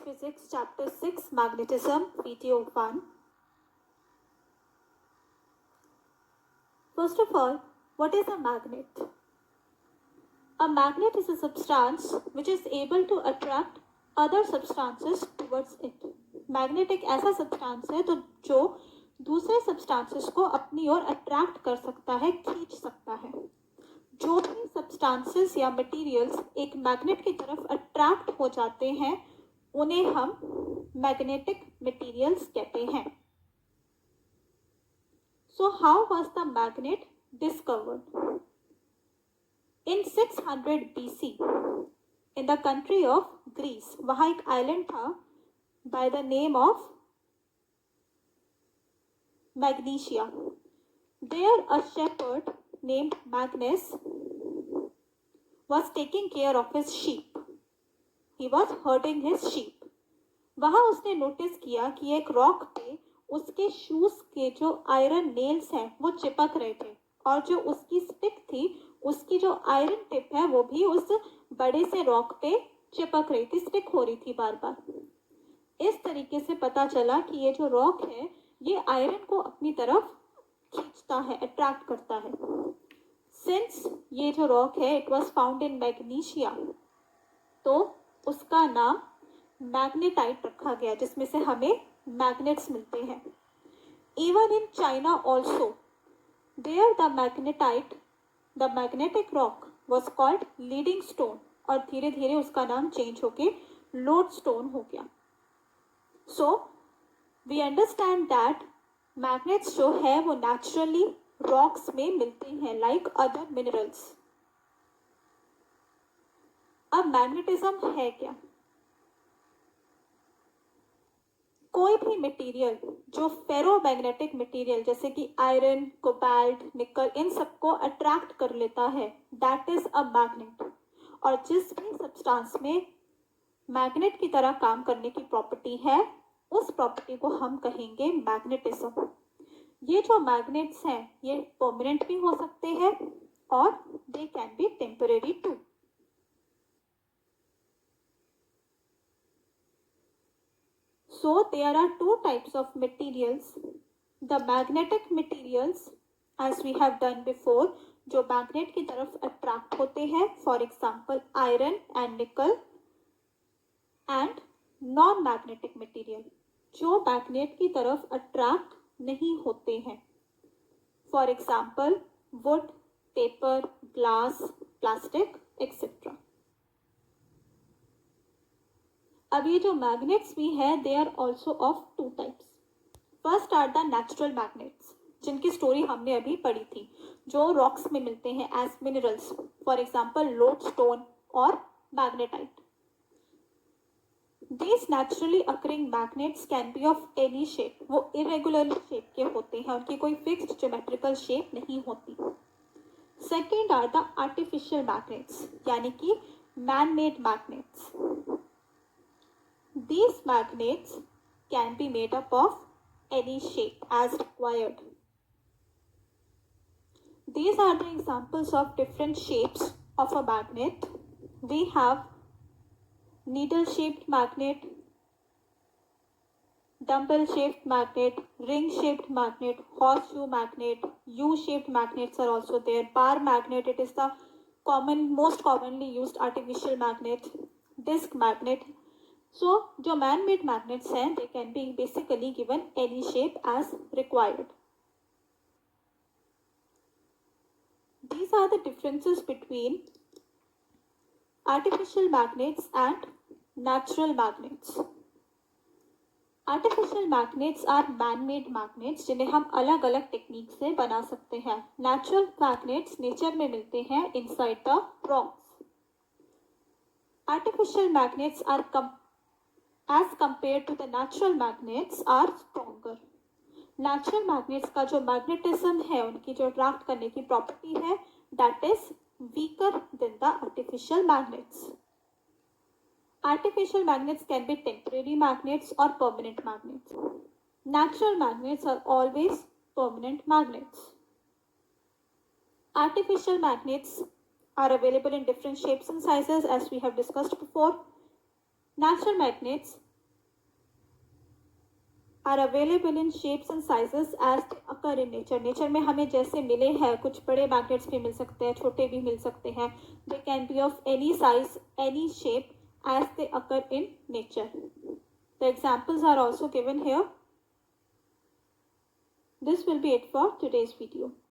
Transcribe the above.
Physics Chapter 6 Magnetism Video 1. First of all, what is a magnet? A magnet is a substance which is able to attract other substances towards it. Magnet एक ऐसा substance है तो जो दूसरे substances को अपनी ओर attract कर सकता है, खींच सकता है. जो भी सब्सटेंसेस या मटेरियल्स एक मैग्नेट की तरफ अट्रैक्ट हो जाते हैं उन्हें हम मैग्नेटिक मटेरियल्स कहते हैं. So how was the magnet discovered? In 600 BC in the country of Greece, वहाँ एक आइलैंड था by the name of Magnesia. There a shepherd named Magnus was taking care of his sheep. He was herding his sheep. वहाँ उसने notice किया कि एक rock पे उसके शूज के जो आयरन नेल्स हैं वो चिपक रहे थे और जो उसकी स्टिक थी उसकी जो आयरन टिप है वो भी उस बड़े से रॉक पे चिपक रही थी, स्टिक हो रही थी बार बार. इस तरीके से पता चला कि ये जो रॉक है ये आयरन को अपनी तरफ खींचता है, अट्रैक्ट करता है. सिंस ये जो रॉक है it was found in magnesia, तो उसका नाम मैग्नेटाइट रखा गया जिसमें से हमें मैग्नेट्स मिलते हैं. Even in China also there the magnetic rock was called leading stone और धीरे धीरे उसका नाम चेंज होके लोड स्टोन हो गया. So we understand that magnets जो है वो नेचुरली रॉक्स में मिलते हैं लाइक अदर मिनरल्स. अब मैग्नेटिज्म है क्या? कोई भी मटेरियल जो फेरोमैग्नेटिक मटेरियल जैसे कि आयरन, कोबाल्ट, निकल इन सबको अट्रैक्ट कर लेता है दैट इज अ मैग्नेट. और जिस भी सब्सटेंस में मैग्नेट की तरह काम करने की प्रॉपर्टी है उस प्रॉपर्टी को हम कहेंगे मैग्नेटिज्म. ये जो मैग्नेट्स हैं ये परमानेंट भी हो सकते हैं और they can be temporary too. So there are two types of materials. The magnetic materials as we have done before जो मैग्नेट की तरफ अट्रैक्ट होते हैं, for example iron and nickel. And non magnetic material जो magnet की तरफ attract नहीं होते हैं, for example wood, paper, glass, plastic etcetera. अब ये जो मैग्नेट्स भी है they are also of two types. First are the natural magnets जिनकी स्टोरी हमने अभी पढ़ी थी, जो रॉक्स में मिलते हैं as minerals, for example load stone और magnetite. These naturally occurring magnets can be of any shape. वो irregular shape के होते हैं, उनकी कोई fixed geometrical shape नहीं होती. Second are the artificial magnets, यानी कि man-made magnets. These magnets can be made up of any shape as required. These are the examples of different shapes of a magnet. We have needle-shaped magnet, dumbbell-shaped magnet, ring-shaped magnet, horseshoe magnet, U-shaped magnets are also there. Bar magnet, it is the most commonly used artificial magnet. Disc magnet. So, जो man-made magnets हैं, they can be basically given any shape as required. These are the differences between artificial magnets and natural magnets. Artificial magnets are man-made magnets जिन्हें हम अलग अलग technique से बना सकते हैं. Natural magnets नेचर में मिलते हैं inside the rocks. Artificial magnets are as compared to the natural magnets are stronger. Natural magnets का जो magnetism है उनकी जो अट्रैक्ट करने की प्रॉपर्टी है that is weaker than the artificial magnets. Artificial magnets can be temporary magnets or permanent magnets. Natural magnets are always permanent magnets. Artificial magnets are available in different shapes and sizes as we have discussed before. Natural magnets are available in shapes and sizes as they occur in nature. Nature में हमें जैसे मिले हैं, कुछ बड़े magnets भी मिल सकते हैं, छोटे भी मिल सकते हैं. दे can B of any size, any shape as they occur in nature. The examples are also given here. This will be it for today's video.